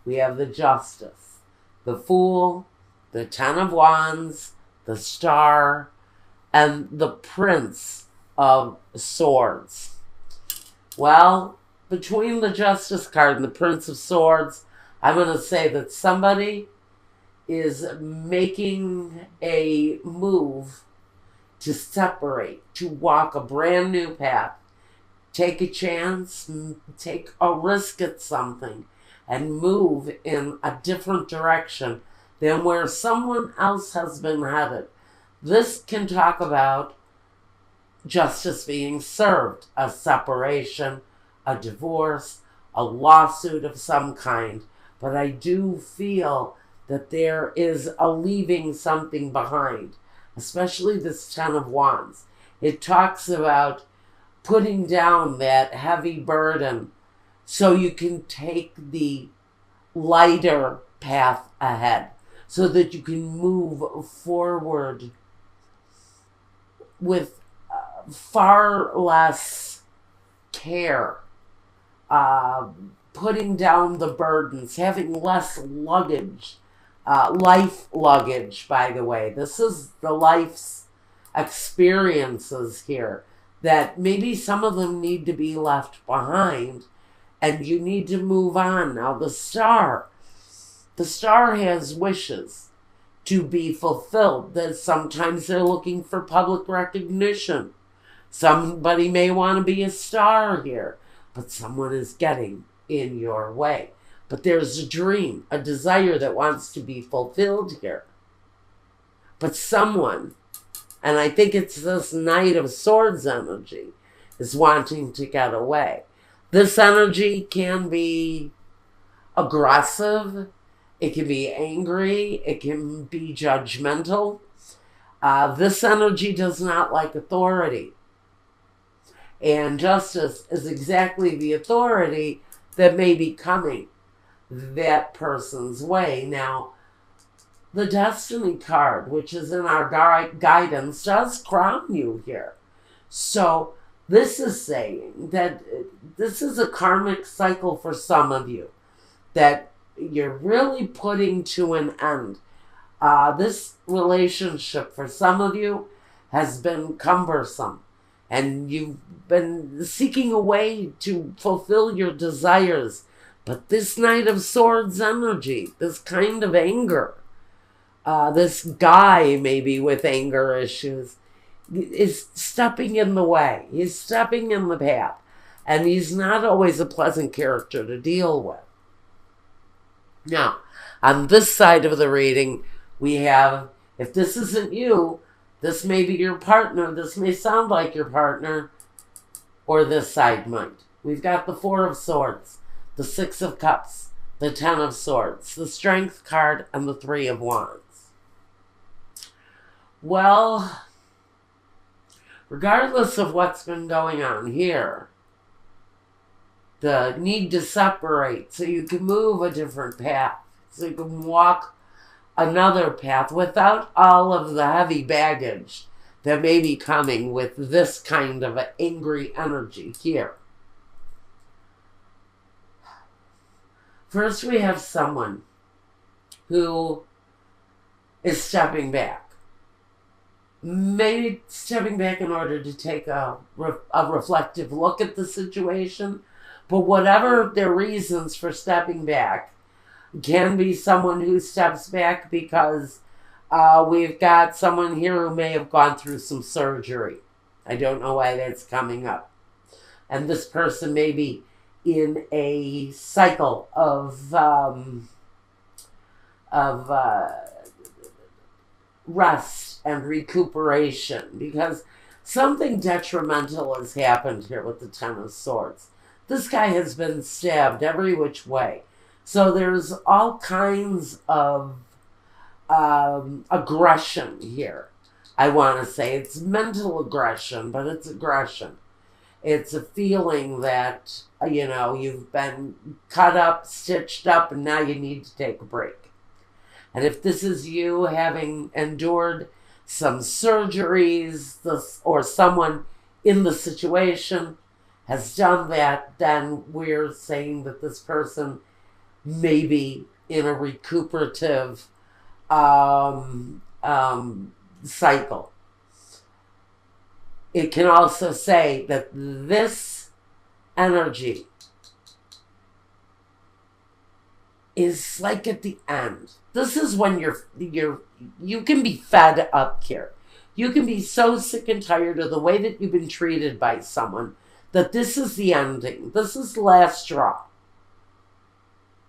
we have the Justice, the Fool, the Ten of Wands, the Star, and the Prince of Swords. Well, between the Justice card and the Prince of Swords, I'm going to say that somebody is making a move to separate, to walk a brand new path, take a chance, take a risk at something, and move in a different direction than where someone else has been headed. This can talk about justice being served, a separation, a divorce, a lawsuit of some kind. But I do feel that there is a leaving something behind, especially this Ten of Wands. It talks about putting down that heavy burden so you can take the lighter path ahead, so that you can move forward with far less care, putting down the burdens, having less luggage, life luggage, by the way. This is the life's experiences here, that maybe some of them need to be left behind and you need to move on. Now, the Star has wishes to be fulfilled, that sometimes they're looking for public recognition. Somebody may want to be a star here, but someone is getting in your way. But there's a dream, a desire that wants to be fulfilled here. But someone, and I think it's this Knight of Swords energy, is wanting to get away. This energy can be aggressive, it can be angry, it can be judgmental. This energy does not like authority. And justice is exactly the authority that may be coming that person's way. Now, the Destiny card, which is in our guidance, does crown you here. So this is saying that this is a karmic cycle for some of you, that you're really putting to an end. This relationship for some of you has been cumbersome, and you've been seeking a way to fulfill your desires. But this Knight of Swords energy, this kind of anger, this guy maybe with anger issues, is stepping in the way. He's stepping in the path. And he's not always a pleasant character to deal with. Now, on this side of the reading, we have, if this isn't you, this may be your partner, this may sound like your partner, or this side might. We've got the Four of Swords, the Six of Cups, the Ten of Swords, the Strength card, and the Three of Wands. Well, regardless of what's been going on here, the need to separate so you can move a different path, so you can walk another path without all of the heavy baggage that may be coming with this kind of an angry energy here. First, we have someone who is stepping back. Maybe stepping back in order to take a reflective look at the situation. But whatever their reasons for stepping back, can be someone who steps back because we've got someone here who may have gone through some surgery. I don't know why that's coming up. And this person may be in a cycle of rest and recuperation, because something detrimental has happened here with the Ten of Swords. This guy has been stabbed every which way. So there's all kinds of aggression here. I want to say it's mental aggression, but it's aggression. It's a feeling that, you've been cut up, stitched up, and now you need to take a break. And if this is you having endured some surgeries, or someone in the situation has done that, then we're saying that this person maybe in a recuperative um, cycle. It can also say that this energy is like at the end. This is when you can be fed up here. You can be so sick and tired of the way that you've been treated by someone that this is the ending. This is the last straw.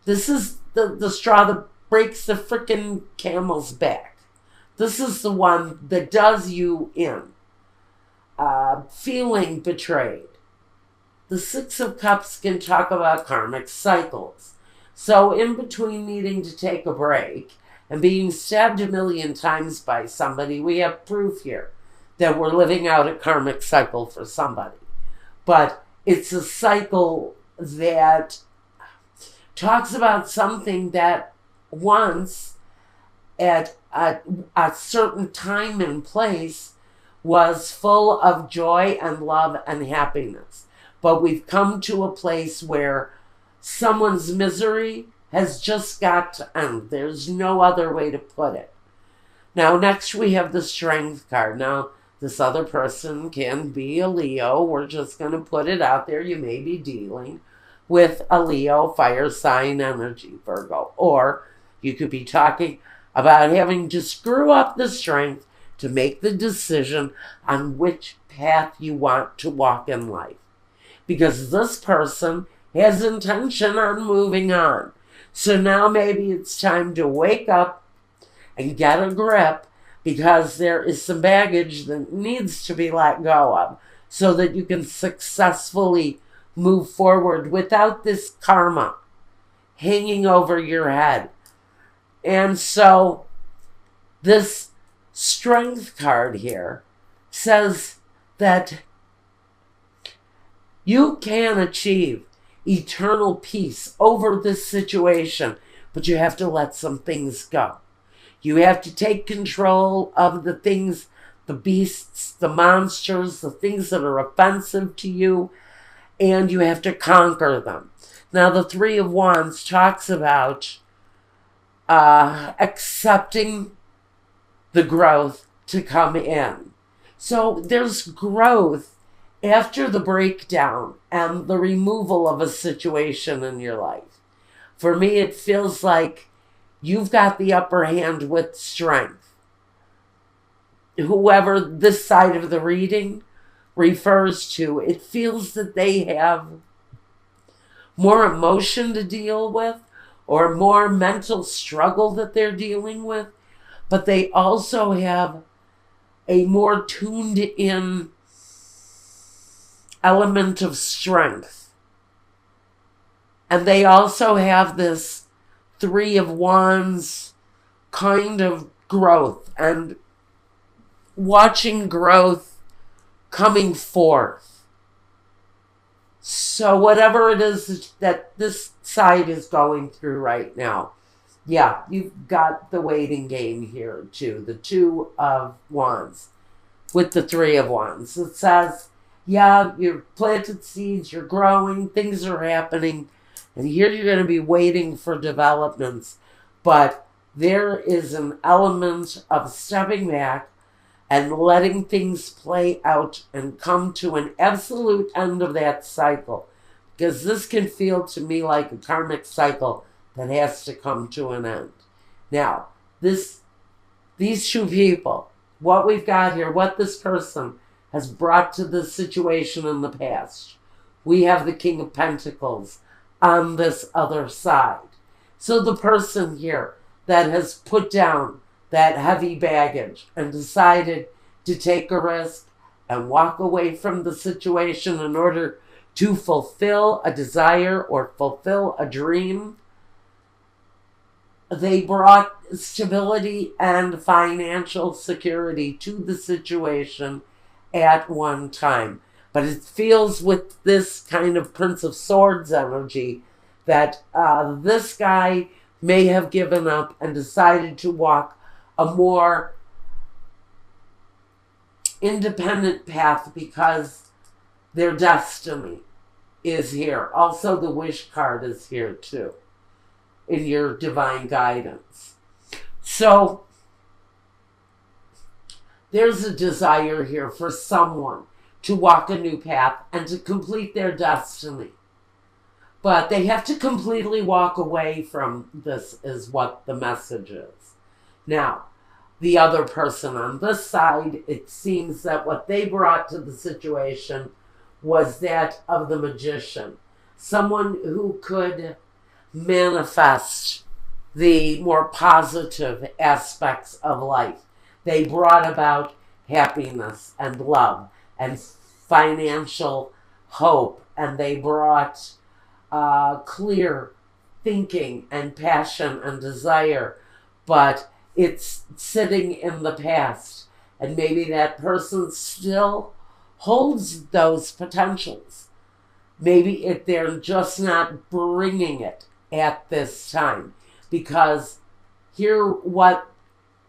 This is the straw that breaks the frickin' camel's back. This is the one that does you in. Feeling betrayed. The Six of Cups can talk about karmic cycles. So in between needing to take a break and being stabbed a million times by somebody, we have proof here that we're living out a karmic cycle for somebody. But it's a cycle that talks about something that once at a certain time and place was full of joy and love and happiness. But we've come to a place where someone's misery has just got to end. There's no other way to put it. Now, next we have the Strength card. Now, this other person can be a Leo. We're just going to put it out there. You may be dealing with a Leo fire sign energy, Virgo. Or you could be talking about having to screw up the strength to make the decision on which path you want to walk in life. Because this person has intention on moving on. So now maybe it's time to wake up and get a grip, because there is some baggage that needs to be let go of so that you can successfully move forward without this karma hanging over your head. And so this Strength card here says that you can achieve eternal peace over this situation, but you have to let some things go. You have to take control of the things, the beasts, the monsters, the things that are offensive to you, and you have to conquer them. Now, the Three of Wands talks about accepting the growth to come in. So there's growth after the breakdown and the removal of a situation in your life. For me, it feels like you've got the upper hand with strength. Whoever this side of the reading refers to, it feels that they have more emotion to deal with or more mental struggle that they're dealing with, but they also have a more tuned in element of strength. And they also have this Three of Wands kind of growth and watching growth coming forth. So whatever it is that this side is going through right now, yeah, you've got the waiting game here too. The Two of Wands with the Three of Wands. It says, yeah, you've planted seeds, you're growing, things are happening, and here you're going to be waiting for developments. But there is an element of stepping back and letting things play out and come to an absolute end of that cycle. Because this can feel to me like a karmic cycle that has to come to an end. Now, these two people, what we've got here, what this person has brought to this situation in the past. We have the King of Pentacles on this other side. So the person here that has put down that heavy baggage and decided to take a risk and walk away from the situation in order to fulfill a desire or fulfill a dream, they brought stability and financial security to the situation at one time. But it feels with this kind of Prince of Swords energy that this guy may have given up and decided to walk a more independent path because their destiny is here. Also, the Wish card is here too. in your divine guidance. So there's a desire here for someone to walk a new path and to complete their destiny. But they have to completely walk away from this, is what the message is. Now, the other person on this side, it seems that what they brought to the situation was that of the magician. Someone who could manifest the more positive aspects of life. They brought about happiness and love and financial hope, and they brought clear thinking and passion and desire, but it's sitting in the past, and maybe that person still holds those potentials. Maybe they're just not bringing it at this time, because here what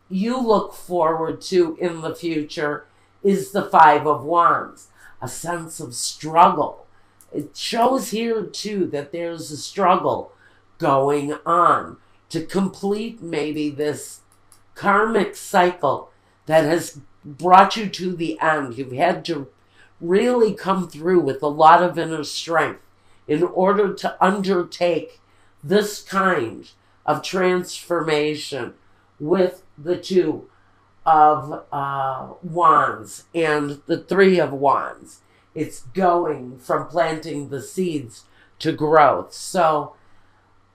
you look forward to in the future is the Five of Wands, a sense of struggle. It shows here too that there's a struggle going on to complete maybe this karmic cycle that has brought you to the end. You've had to really come through with a lot of inner strength in order to undertake this kind of transformation with the Two of Wands and the Three of Wands. It's going from planting the seeds to growth. So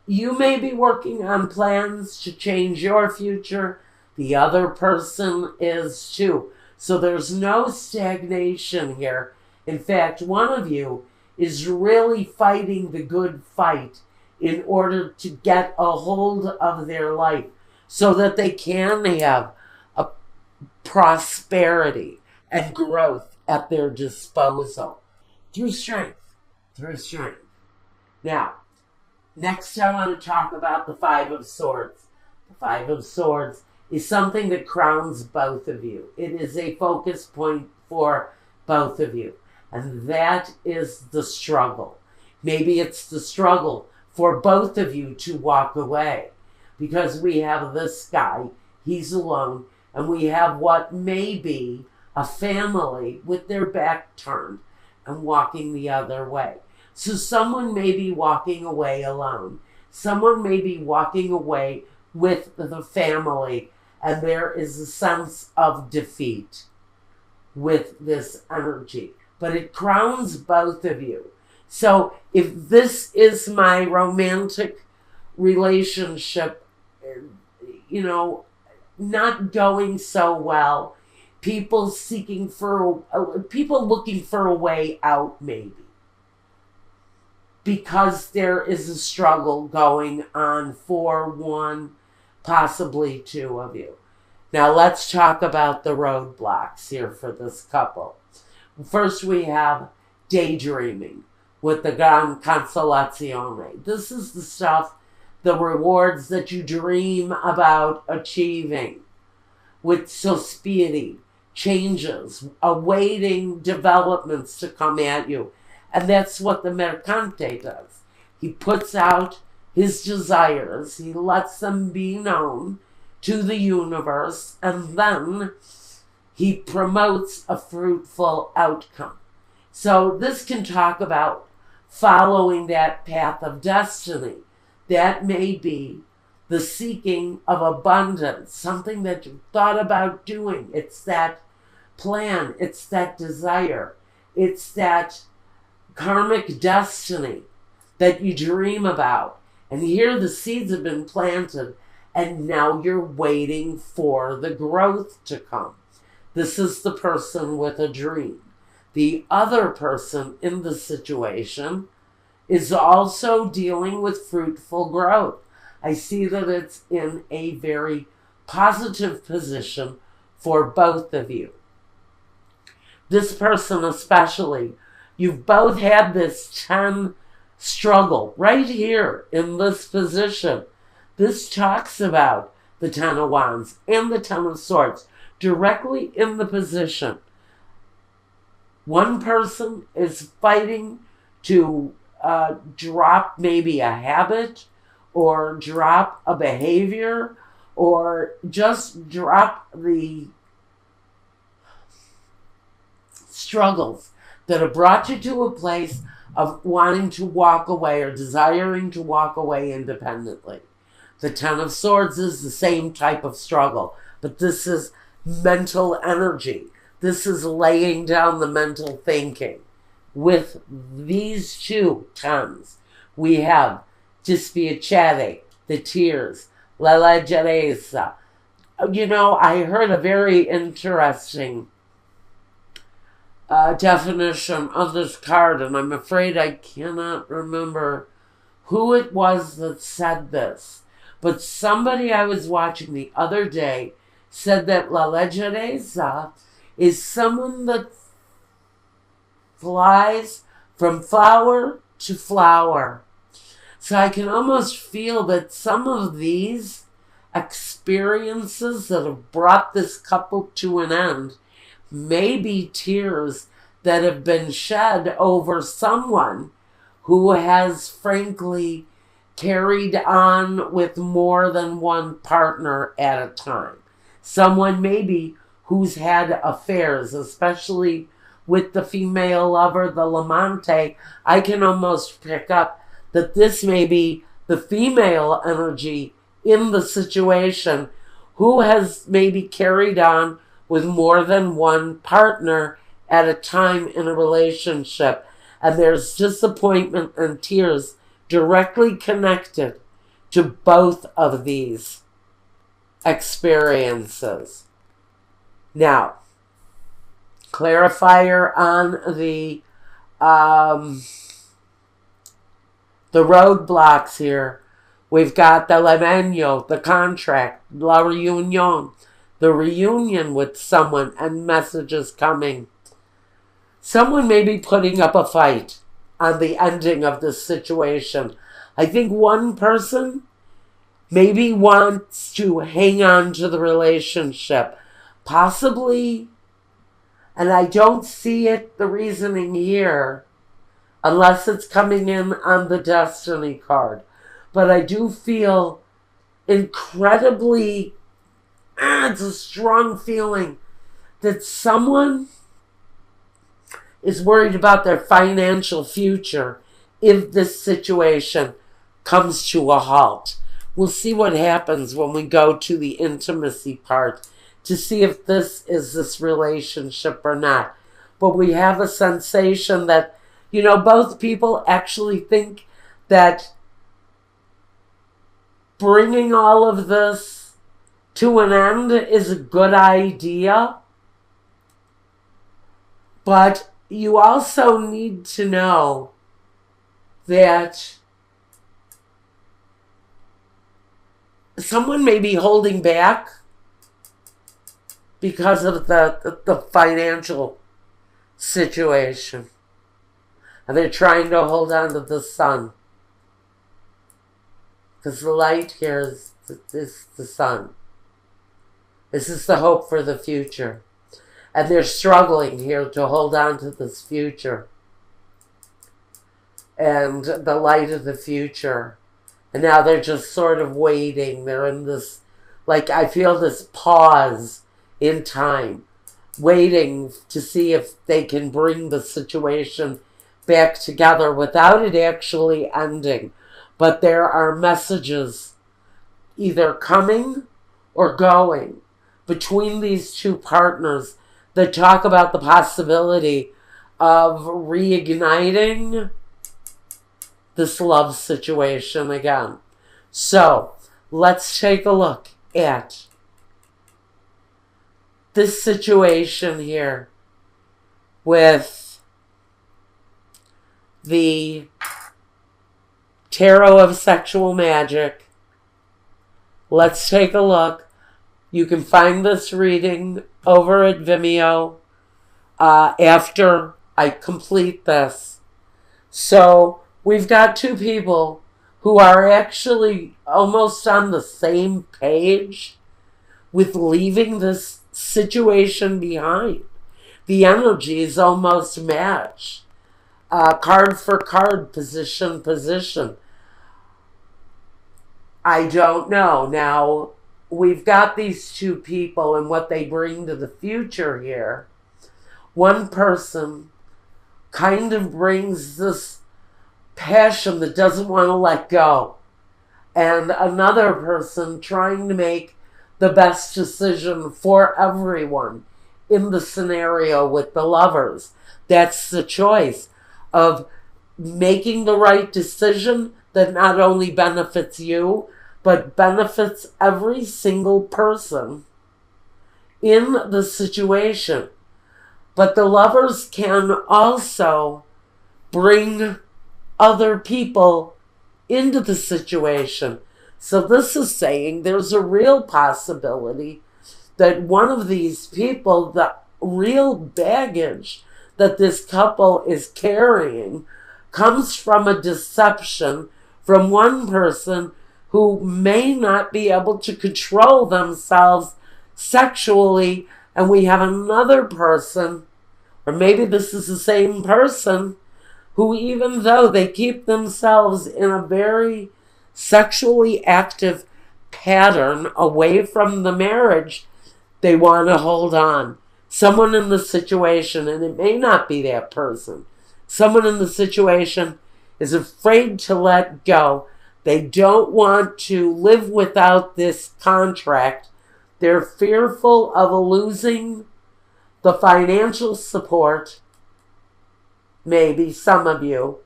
you may be working on plans to change your future. The other person is too. So there's no stagnation here. In fact, one of you is really fighting the good fight in order to get a hold of their life so that they can have a prosperity and growth at their disposal through strength. Now, next I want to talk about the Five of Swords. The Five of Swords is something that crowns both of you. It is a focus point for both of you. And that is the struggle. Maybe it's the struggle for both of you to walk away. Because we have this guy, he's alone, and we have what may be a family with their back turned and walking the other way. So someone may be walking away alone. Someone may be walking away with the family, and there is a sense of defeat with this energy. But it crowns both of you. So if this is my romantic relationship, not going so well, people looking for a way out, maybe, because there is a struggle going on for one, possibly two of you. Now let's talk about the roadblocks here for this couple. First, we have daydreaming with the Gran Consolazione. This is the stuff, the rewards that you dream about achieving, with sospiri, changes, awaiting developments to come at you. And that's what the Mercante does. He puts out his desires, he lets them be known to the universe, and then he promotes a fruitful outcome. So this can talk about following that path of destiny. That may be the seeking of abundance, something that you thought about doing. It's that plan, it's that desire, it's that karmic destiny that you dream about. And here the seeds have been planted, and now you're waiting for the growth to come. This is the person with a dream. The other person in the situation is also dealing with fruitful growth. I see that it's in a very positive position for both of you. This person especially, you've both had this 10 struggle right here in this position. This talks about the 10 of Wands and the 10 of Swords directly in the position. One person is fighting to drop maybe a habit or drop a behavior or just drop the struggles that have brought you to a place of wanting to walk away or desiring to walk away independently. The Ten of Swords is the same type of struggle, but this is mental energy. This is laying down the mental thinking. With these two tens, we have dispiacere, the tears, la leggerezza. You know, I heard a very interesting definition of this card, and I'm afraid I cannot remember who it was that said this. But somebody I was watching the other day said that la leggerezza is someone that flies from flower to flower. So I can almost feel that some of these experiences that have brought this couple to an end may be tears that have been shed over someone who has frankly carried on with more than one partner at a time. Someone maybe who's had affairs, especially with the female lover, the Lamante. I can almost pick up that this may be the female energy in the situation who has maybe carried on with more than one partner at a time in a relationship. And there's disappointment and tears directly connected to both of these experiences. Now, clarifier on the roadblocks here. We've got the levenio, the contract, la reunion, the reunion with someone and messages coming. Someone may be putting up a fight on the ending of this situation. I think one person maybe wants to hang on to the relationship. Possibly, and I don't see it, the reasoning here, unless it's coming in on the Destiny card. But I do feel incredibly, it's a strong feeling that someone is worried about their financial future if this situation comes to a halt. We'll see what happens when we go to the intimacy part to see if this is this relationship or not. But we have a sensation that, you know, both people actually think that bringing all of this to an end is a good idea. But you also need to know that someone may be holding back because of the financial situation. And they're trying to hold on to the sun. Because the light here is the sun. This is the hope for the future. And they're struggling here to hold on to this future. And the light of the future. And now they're just sort of waiting. They're in this, like, I feel this pause in time. Waiting to see if they can bring the situation back together without it actually ending. But there are messages either coming or going between these two partners that talk about the possibility of reigniting this love situation again. So, let's take a look at this situation here with the Tarot of Sexual Magic. Let's take a look. You can find this reading over at Vimeo after I complete this. So we've got two people who are actually almost on the same page with leaving this situation behind. The energies almost match. Card for card, position. I don't know. Now, we've got these two people and what they bring to the future here. One person kind of brings this passion that doesn't want to let go, and another person trying to make the best decision for everyone in the scenario with the lovers. That's the choice of making the right decision that not only benefits you, but benefits every single person in the situation. But the lovers can also bring other people into the situation. So this is saying there's a real possibility that one of these people, the real baggage that this couple is carrying, comes from a deception from one person who may not be able to control themselves sexually, and we have another person, or maybe this is the same person, who, even though they keep themselves in a very sexually active pattern away from the marriage, they want to hold on. Someone in the situation, and it may not be that person, someone in the situation is afraid to let go. They don't want to live without this contract. They're fearful of losing the financial support. Maybe some of you,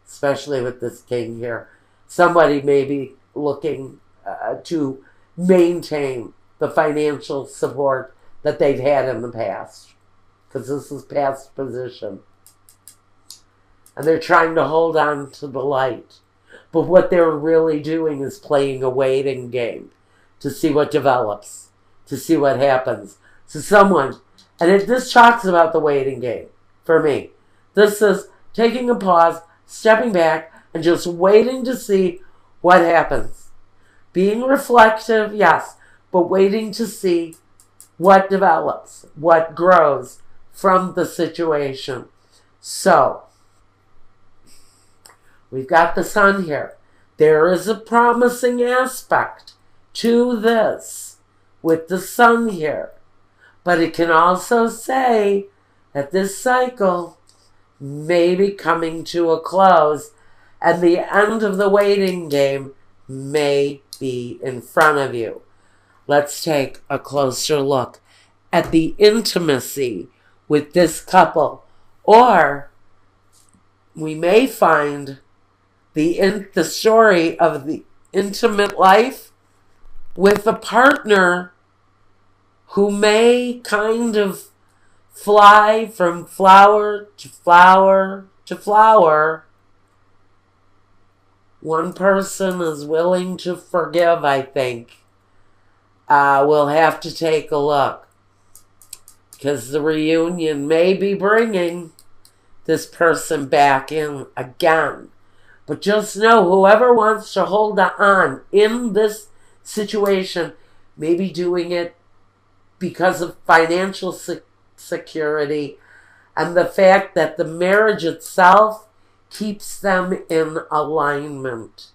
especially with this king here, somebody may be looking to maintain the financial support that they've had in the past, because this is past position. And they're trying to hold on to the light. But what they're really doing is playing a waiting game to see what develops, to see what happens. So someone, and this talks about the waiting game for me. This is taking a pause, stepping back, and just waiting to see what happens. Being reflective, yes, but waiting to see what develops, what grows from the situation. So, we've got the sun here. There is a promising aspect to this with the sun here. But it can also say that this cycle may be coming to a close, and the end of the waiting game may be in front of you. Let's take a closer look at the intimacy with this couple. Or we may find the story of the intimate life with a partner who may kind of fly from flower to flower to flower. One person is willing to forgive, I think. We'll have to take a look, because the reunion may be bringing this person back in again. But just know, whoever wants to hold on in this situation may be doing it because of financial security and the fact that the marriage itself keeps them in alignment.